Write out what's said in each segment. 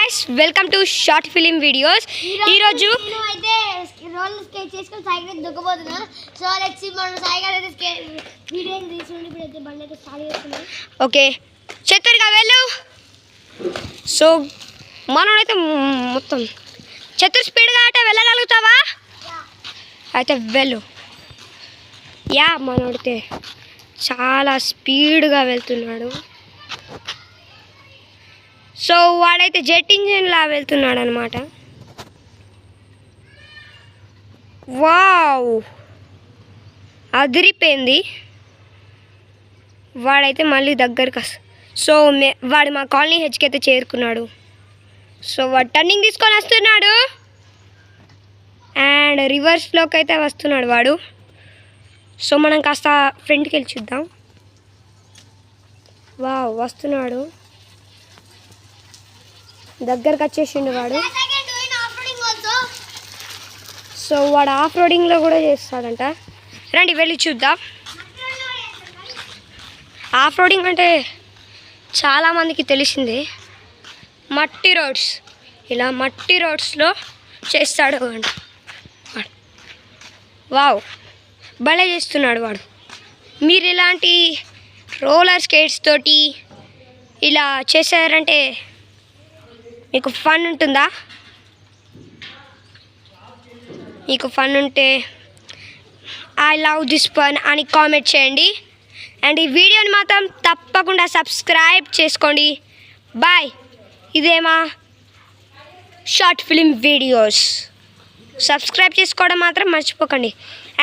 guys, welcome to short film videos. ఈ రోజు అయితే రోలర్ స్కేట్ చేసుకొని సైకిల్ దుగ్గబోతున్నా. సో లెట్స్ సీ మన సైకిల్ అయితే వీడియో తీసుకొని ఇప్పుడైతే బండి అయితే స్టార్ట్ చేస్తున్నాం. ఓకే చతుర్గా వెళ్ళు. సో మనోడైతే మొత్తం చతుర్ స్పీడ్గా అంటే వెళ్ళగలుగుతావా? అయితే వెళ్ళు. యా మనోడితే చాలా స్పీడ్గా వెళ్తున్నాడు. సో వాడైతే జెట్ ఇంజిన్లా వెళ్తున్నాడు అనమాట. వావ్ అదిరిపోయింది. వాడైతే మళ్ళీ దగ్గరికి సో వాడు మా కాలనీ హెచ్కి అయితే చేరుకున్నాడు. సో వాడు టర్నింగ్ తీసుకొని వస్తున్నాడు అండ్ రివర్స్లోకి అయితే వస్తున్నాడు వాడు. సో మనం కాస్త ఫ్రంట్కి వెళ్ళి చూద్దాం. వావ్ వస్తున్నాడు, దగ్గరకు వచ్చేసిండు వాడు. సో వాడు ఆఫ్ రోడింగ్లో కూడా చేస్తాడంట. రండి వెళ్ళి చూద్దాం. ఆఫ్ రోడింగ్ అంటే చాలామందికి తెలిసిందే, మట్టి రోడ్స్, ఇలా మట్టి రోడ్స్లో చేస్తాడు అంట. వావ్ భలే చేస్తున్నాడు వాడు. మీరు ఇలాంటి రోలర్ స్కేట్స్ తోటి ఇలా చేశారంటే మీకు ఫన్ ఉంటుందా? మీకు ఫన్ ఉంటే ఐ లవ్ దిస్ ఫన్ అని కామెంట్ చేయండి. అండ్ ఈ వీడియోని మాత్రం తప్పకుండా సబ్స్క్రైబ్ చేసుకోండి. బాయ్. ఇదేమా షార్ట్ ఫిల్మ్ వీడియోస్. సబ్స్క్రైబ్ చేసుకోవడం మాత్రం మర్చిపోకండి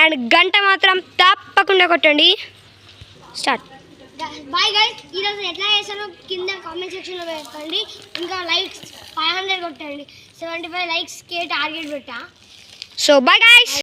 అండ్ గంట మాత్రం తప్పకుండా కొట్టండి. స్టార్ట్. బాయ్ గైస్, ఈరోజు ఎట్లా చేశారో కింద కామెంట్ సెక్షన్లో పెట్టండి. ఇంకా లైక్స్ 500 కొట్టండి. 75 లైక్స్కి టార్గెట్ పెట్టా. So bye guys.